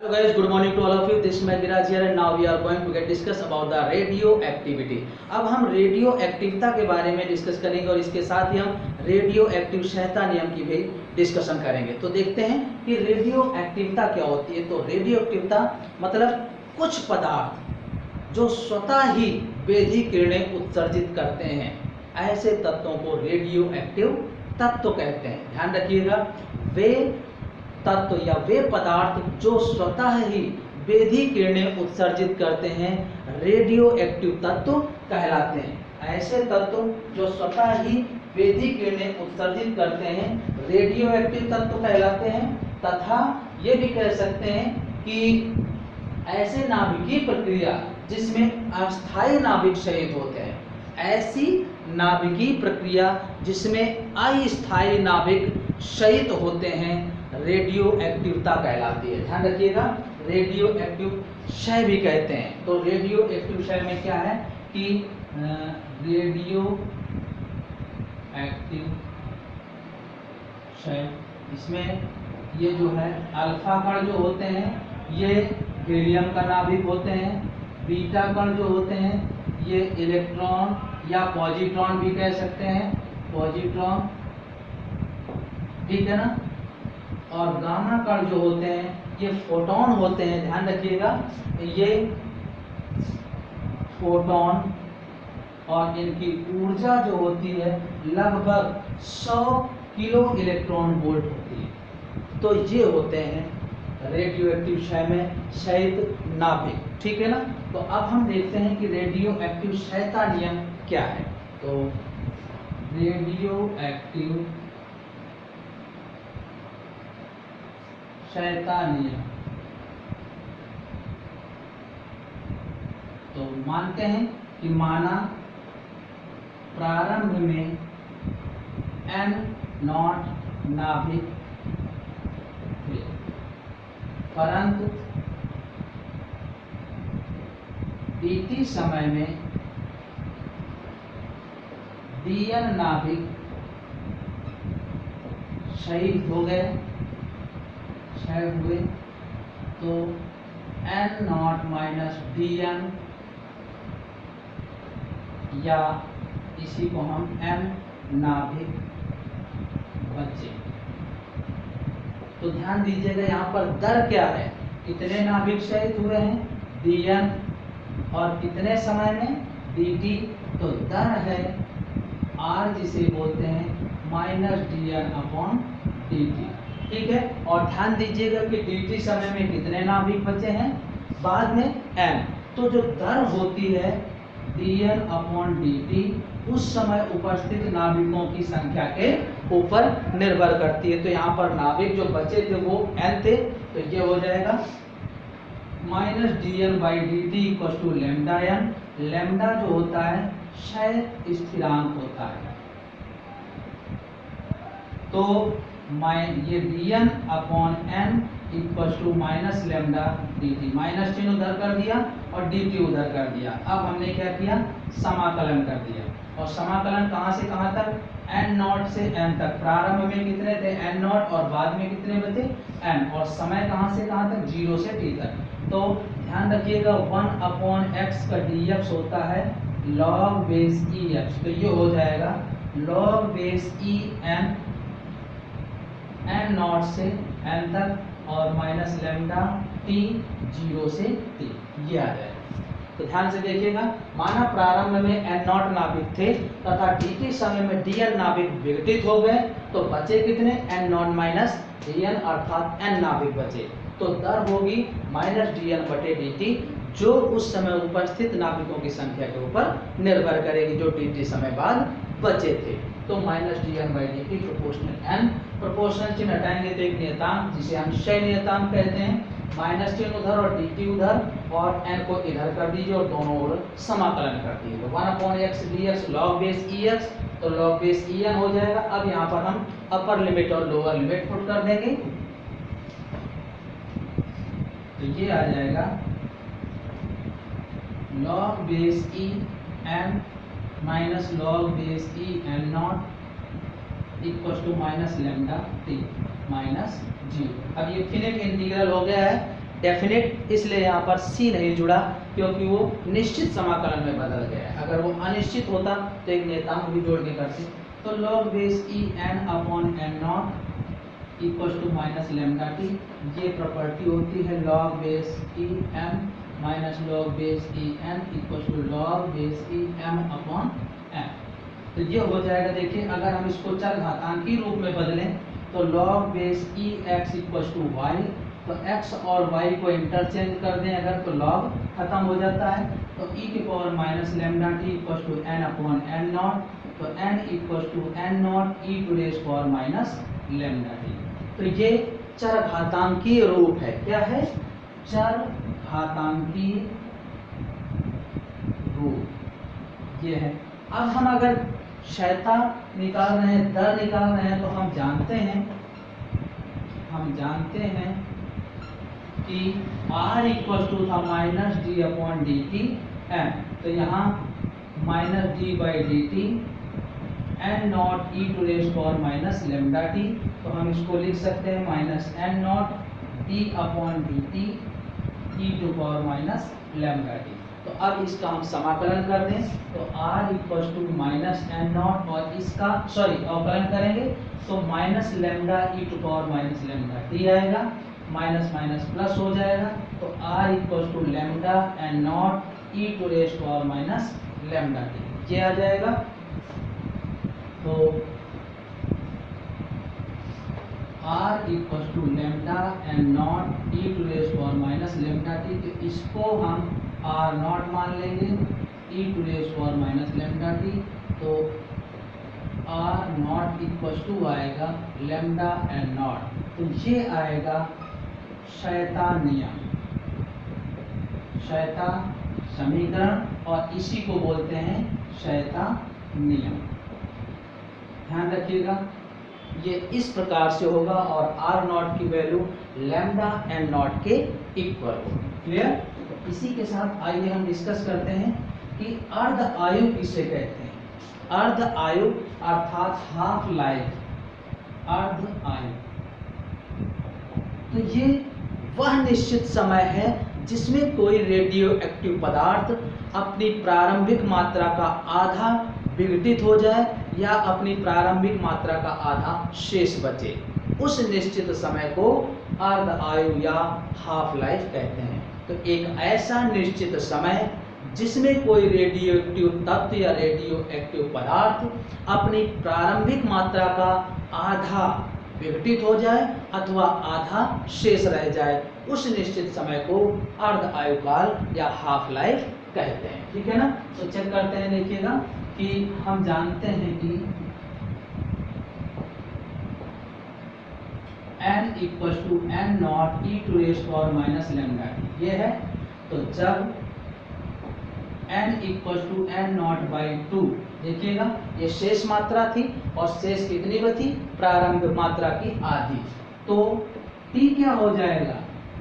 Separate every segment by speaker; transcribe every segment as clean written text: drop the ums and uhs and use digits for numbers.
Speaker 1: Hello guys, good morning to all of you. This is Megiraj here and now we are going to get discuss about the radioactivity. अब हम radio एक्टिवता के बारे में discuss करेंगे और इसके साथ ही हम रेडियो एक्टिव सहता नियम की भी डिस्कशन करेंगे। तो देखते हैं कि रेडियो एक्टिवता क्या होती है। तो रेडियो एक्टिवता मतलब कुछ पदार्थ जो स्वतः ही बेधी किरणें उत्सर्जित करते हैं, ऐसे तत्वों को रेडियो एक्टिव तत्व कहते हैं। ध्यान रखिएगा, वे तत्व या वे पदार्थ जो स्वतः ही बेधी किरणें उत्सर्जित करते हैं रेडियो एक्टिव तत्व कहलाते हैं। ऐसे तत्व जो स्वतः ही बेधी किरणें उत्सर्जित करते हैं रेडियो एक्टिव तत्व कहलाते हैं। तथा ये भी कह सकते हैं कि ऐसे नाभिकीय प्रक्रिया जिसमें अस्थायी नाभिक शहीद होते हैं, ऐसी नाभिकीय प्रक्रिया जिसमें अस्थायी नाभिक शहीद होते हैं रेडियो एक्टिवता कहलाती है। ध्यान रखिएगा, रेडियो एक्टिव क्षय भी कहते हैं। तो रेडियो एक्टिव क्षय में क्या है कि रेडियो एक्टिव क्षय, इसमें ये जो है अल्फा कण जो होते हैं ये हीलियम का नाभिक होते हैं, बीटा कण जो होते हैं ये इलेक्ट्रॉन या पॉजिट्रॉन भी कह सकते हैं, पॉजिट्रॉन, ठीक है ना। और गामा कण जो होते हैं ये फोटॉन होते हैं। ध्यान रखिएगा, ये फोटॉन और इनकी ऊर्जा जो होती है लगभग 100 किलो इलेक्ट्रॉन वोल्ट होती है। तो ये होते हैं रेडियो एक्टिव क्षय में शहीद नाभिक, ठीक है ना। तो अब हम देखते हैं कि रेडियो एक्टिव क्षयता नियम क्या है। तो रेडियो एक्टिव क्षयता नियम, तो मानते हैं कि माना प्रारंभ में N0 नाभिक थे, परंतु dt समय में Dn नाभिक शहीद हो गए, क्षय हुए। तो N0 माइनस Dn, या इसी को हम M नाभिक बचे। तो ध्यान दीजिएगा यहाँ पर दर क्या है, कितने नाभिक शहीद हुए हैं Dn और कितने समय में dt। तो दर है R जिसे बोलते हैं माइनस Dn अपॉन dt, ठीक है। और ध्यान दीजिएगा कि dt समय में कितने नाभिक बचे हैं, बाद में m। तो जो दर होती है dn अपॉन dt उस समय उपस्थित नाभिकों की संख्या के ऊपर निर्भर करती है। तो यहाँ पर नाभिक जो बचे थे वो n थे, तो ये हो जाएगा minus dn by dt equal to lambda n। Lambda जो होता है क्षय स्थिरांक होता है। तो ये dn upon n equal to minus lambda dt, minus चिन्ह उधर कर दिया और dt उधर कर दिया। अब हमने क्या किया, समाकलन कर दिया। और समाकलन कहाँ से कहाँ तक, n0 से n तक। प्रारंभ में कितने थे n0 और बाद में कितने बचे n, और समय कहाँ से कहाँ तक 0 से t तक। तो ध्यान रखिएगा 1 अपॉन x का dx होता है log बेस ex। तो ये हो जाएगा log बेस en n0 से n तक और माइनस लेमडा t 0 से t, ये आ जाएगा। तो ध्यान से देखिएगा, माना प्रारंभ में n0 नाभिक थे तथा dt समय में dn नाभिक विघटित हो गए, तो बचे कितने n0 माइनस dn अर्थात n नाभिक बचे। तो दर होगी माइनस dn बटे dt जो उस समय उपस्थित नाभिकों की संख्या के ऊपर निर्भर करेगी जो dt समय बाद बचे थे। तो minus dn by dt proportional n, proportional चिन्ह हटाएंगे तो एक नियतांक जिसे हम क्षय नियतांक कहते हैं, माइनस चिन्ह उधर और dt उधर और n को इधर कर दीजिए और दोनों ओर समाकलन कर दीजिए। 1 अपॉन x dx log base ex, तो log बेस en हो जाएगा। अब यहाँ पर हम अपर लिमिट और लोअर लिमिट पुट कर देंगे, तो ये आ जाएगा log base en minus log base en0 equal to minus lambda t minus 0। अब ये फिनिट इंटीग्रल हो गया है डेफिनेट, इसलिए यहाँ पर सी नहीं जुड़ा क्योंकि वो निश्चित समाकलन में बदल गया है। अगर वो अनिश्चित होता तो एक नियतांक भी जोड़ के करते। तो log base e n upon n naught equal to minus lambda t, ये प्रॉपर्टी होती है log base e m minus log base e n equal to log base e m upon n. तो ये हो जाएगा, देखिए अगर हम इसको चर घातांकी रूप में बदलें तो log base e x equal to y, तो x और y को इंटरचेंज कर दें अगर तो log खत्म हो जाता है। तो e की power minus lambda t equal to n upon n naught, तो n equal to n naught e to raise power minus lambda t. तो ये चर घातांकीय रूप है। क्या है? चर घातांकीय रूप ये है। अब हम अगर क्षयता निकाल रहे हैं, दर निकाल रहे हैं, तो हम जानते हैं कि r इक्वल टू था minus d upon d t n, तो यहाँ minus d by d t n naught e to raise power minus lambda t. तो हम इसको लिख सकते हैं minus n naught d upon d t e to power minus lambda t. तो अब इसका हम समाकलन कर दें तो r equal to minus n naught, और इसका अवकलन करेंगे तो minus lambda E to power minus lambda t आएगा, माइनस माइनस प्लस हो जाएगा। तो r equal to lambda N naught e to raise power minus lambda t, ये आ जाएगा। तो r equal to lambda N naught e to raise power minus lambda t, तो इसको हम r नॉट मान लेंगे e to raise power minus lambda t. तो r नॉट इक्वल टू आएगा लेमडा एन नॉट, तो ये आएगा क्षयता नियम, क्षयता समीकरण, और इसी को बोलते हैं क्षयता नियम। ध्यान रखिएगा, ये इस प्रकार से होगा और r नॉट की वैल्यू लेमडा एन नॉट के इक्वल होगी। क्लियर? तो इसी के साथ आइए हम डिस्कस करते हैं कि अर्ध आयु किसे कहते हैं। अर्ध आयु अर्थात हाफ लाइफ, अर्ध आयु, तो ये वह निश्चित समय है जिसमें कोई रेडियो एक्टिव पदार्थ अपनी प्रारंभिक मात्रा का आधा विघटित हो जाए या अपनी प्रारंभिक मात्रा का आधा शेष बचे, उस निश्चित समय को अर्ध आयु या हाफ लाइफ कहते हैं। तो एक ऐसा निश्चित समय जिसमें कोई रेडियो एक्टिव तत्व या रेडियो एक्टिव पदार्थ अपनी प्रारंभिक मात्रा का आधा विघटित हो जाए अथवा आधा शेष रह जाए, उस निश्चित समय को अर्ध आयुकाल या हाफ लाइफ कहते हैं। ठीक है ना? तो चेक करते हैं, देखिएगा कि हम जानते हैं कि n equal to n naught e to raise power minus lambda t, ये है। तो जब n equal to n naught by two, देखिएगा ये शेष मात्रा थी और शेष कितनी बची? प्रारंभ मात्रा की आधी। तो t क्या हो जाएगा?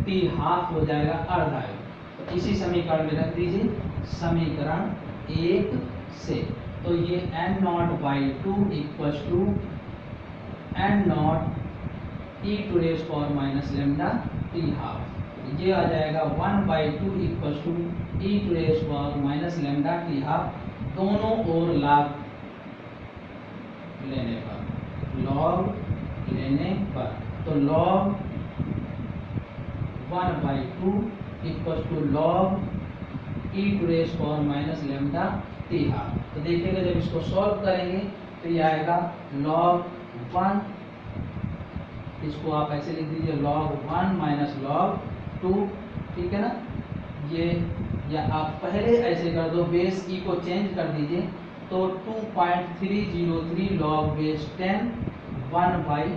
Speaker 1: t हाफ हो जाएगा, अर्ध आयु। तो इसी समीकरण में रख दीजिए, समीकरण 1 से। तो ये n naught by two equal to n naught e to raise power minus lambda t half, ये आ जाएगा 1 by two equal to e to raise power minus lambda t half, दोनों ओर लॉग लेने पर, लॉग लेने पर। तो log 1 by two equal to log e to raise power minus lambda t half. तो देखिएगा जब इसको सॉल्व करेंगे तो ये आएगा लॉग 1, इसको आप ऐसे लिख दीजिए log 1 माइनस log 2, ठीक है ना? ये या आप पहले ऐसे कर दो, बेस ई को चेंज कर दीजिए, तो 2.303 log बेस 10 1 बाई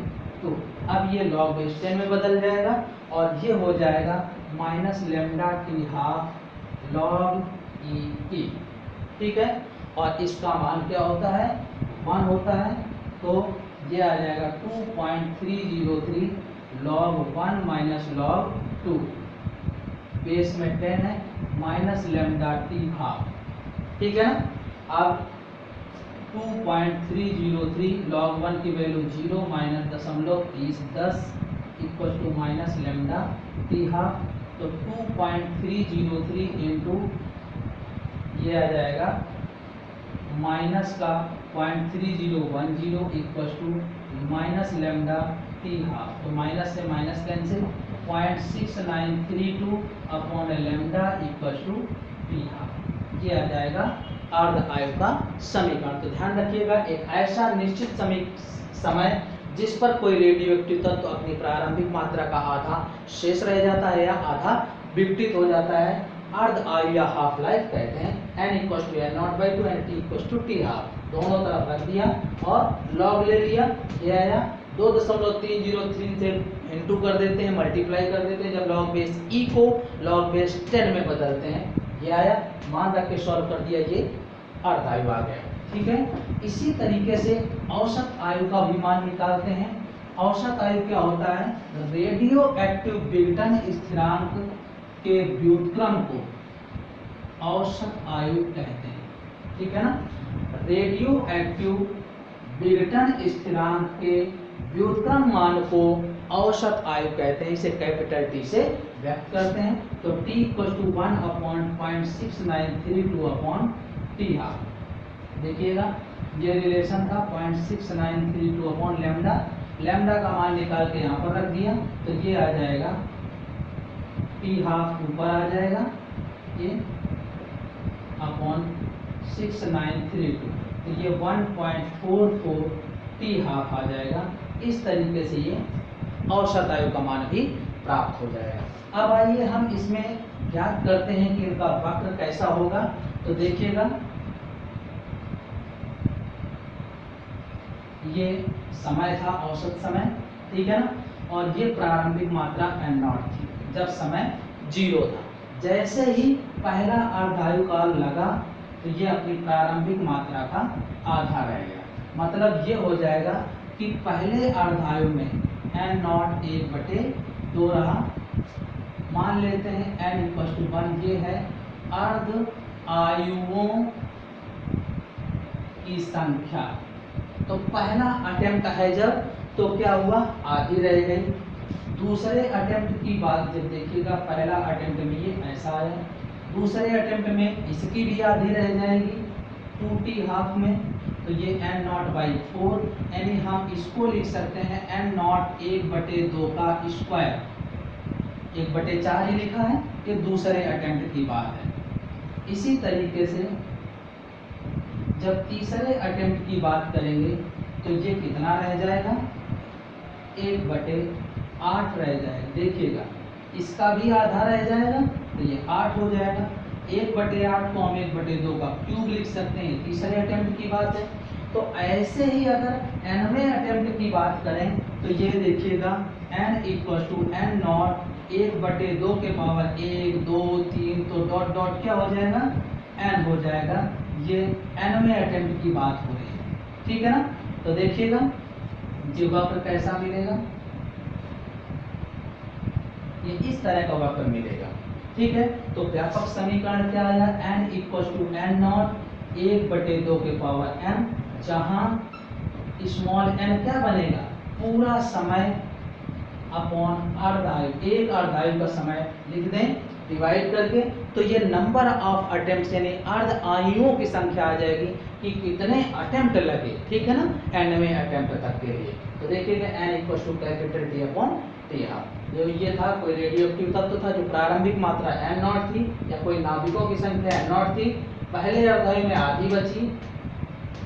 Speaker 1: 2। अब ये log बेस 10 में बदल जाएगा और ये हो जाएगा minus lambda t half log ई, ठीक है? और इसका मान क्या होता है? 1 होता है। तो ये आ जाएगा 2.303 log 1 माइनस log 2, बेस में 10 है, माइनस लेमडा टी हाफ, ठीक है ना? अब 2.303 log 1 की value 0 minus 0.30 10 equal to minus lambda t half, तो 2.303 इंटू ये आ जाएगा माइनस का 0.3010 equal to minus lambda t half. तो माइनस से minus cancel, 0.6932 upon lambda equal to t half. ये आ जाएगा अर्ध आयु का समीकरण। तो ध्यान रखिएगा, एक ऐसा निश्चित समय जिस पर कोई रेडियो एक्टिव तत्व अपनी प्रारंभिक मात्रा का आधा शेष रह जाता है या आधा विघटित हो जाता है, अर्ध आयु या हाफ लाइफ कहते हैं। n equal to n0/2 and t equal to t half, दोनों तरफ रख दिया और लॉग ले लिया। ये आया 2.303 से इंटू कर देते हैं, मल्टीप्लाई कर देते हैं। जब लॉग बेस e को लॉग बेस 10 में बदलते हैं, ये आया, मान रख के सॉल्व कर दिया, ये अर्ध आयु आ गया। ठीक है, इसी तरीके से औसत आयु का भी मान निकालते हैं। औसत आयु क्या होता है? रेडियो एक्टिव विघटन स्थिरांक के व्युत्क्रम को औसत आयु कहते हैं। ठीक है ना, रेडियो एक्टिव विघटन स्थिरांक के व्युत्क्रम मान को औसत आयु कहते हैं। इसे कैपिटल टी से व्यक्त करते हैं। तो t equal to 1/0.6932 upon t half. देखिएगा, ये रिलेशन था 0.6932 अपॉन लेमडा। लेमडा का मान निकाल के यहाँ पर रख दिया, तो ये आ जाएगा टी हाफ ऊपर आ जाएगा, ये अपॉन 6932, तो ये 1.44 टी हाफ आ जाएगा। इस तरीके से ये औसत आयु का मान भी प्राप्त हो जाएगा। अब आइए हम इसमें ज्ञात करते हैं कि इनका वक्र कैसा होगा। तो देखिएगा, ये समय था, औसत समय, ठीक है ना, और ये प्रारंभिक मात्रा n0 थी जब समय 0 था। जैसे ही पहला अर्धायु काल लगा, तो ये अपनी प्रारंभिक मात्रा का आधा रह गया। मतलब ये हो जाएगा कि पहले अर्धायु में n0 1/2 रहा। मान लेते हैं n इक्वल टू 1, ये है अर्ध आयुओं की संख्या। तो पहला अटेम्प्ट है जब, तो क्या हुआ, आधी रह गई। दूसरे अटेम्प्ट की बात जब देखिएगा, पहला अटेम्प्ट में ये ऐसा आया, दूसरे अटेम्प्ट में इसकी भी आधी रह जाएगी 2t हाफ में, तो ये n0/4, यानी हम इसको लिख सकते हैं n0 1/2 का स्क्वायर, 1/4 ही लिखा है, ये दूसरे अटेम्प्ट की बात है। इसी तरीके से जब तीसरे अटेम्प्ट की बात करेंगे, तो ये कितना रह जाएगा, 1/8 रह जाएगा। देखिएगा, इसका भी आधा रह जाएगा, तो ये 8 हो जाएगा। 1/8 को हम 1/2 का क्यूब लिख सकते हैं, तीसरे अटेम्प्ट की बात है। तो ऐसे ही अगर nवें अटेम्प्ट की बात करें, तो ये देखिएगा n इक्वल टू n0 1/2 के पावर 1 2 3, तो डॉट डॉट क्या हो जाएगा, n हो जाएगा। ये nवें अटेम्प्ट की बात हो रही है, ठीक है ना। तो देखिएगा, ये वक्र कैसा मिलेगा, ये इस तरह का वक्र मिलेगा, ठीक है। तो व्यापक समीकरण क्या आया, n इक्वल टू n0 1/2 के पावर m, जहां स्मॉल n क्या बनेगा, पूरा समय अपॉन अर्धायु, एक अर्धायु का समय लिख दें डिवाइड करके, तो ये नंबर ऑफ अटेम्प्ट यानी अर्ध आयुओं की संख्या आ जाएगी कि कितने अटेम्प्ट लगे, ठीक है ना, nवें अटेम्प्ट तक के लिए। तो देखिएगा n equal to capital T upon T half. जो ये था कोई रेडियो एक्टिव तत्व था, जो प्रारंभिक मात्रा n0 थी, या कोई नाभिकों की संख्या n0 थी। पहले अर्धायु में आधी बची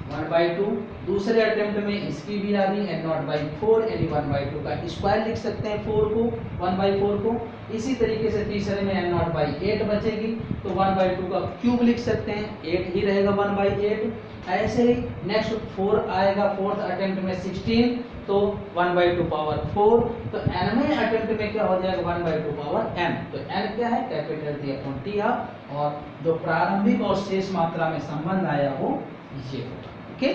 Speaker 1: 1/2, दूसरे अटेम्प्ट में इसकी भी आधी n0/4, यानी 1/2 का स्क्वायर लिख सकते हैं 4 को, 1/4 को। इसी तरीके से तीसरे में n0/8 बचेगी, तो 1/2 का क्यूब लिख सकते हैं, 8 ही रहेगा 1/8। ऐसे ही नेक्स्ट 4 आएगा, फोर्थ अटेम्प्ट में 16, तो 1/2 पावर 4। तो nवें अटेम्प्ट में क्या हो जाएगा, 1/2 पावर n। तो n क्या है, capital T upon T half, और जो प्रारंभिक और शेष मात्रा में संबंध आया वो ये होगा, ओके।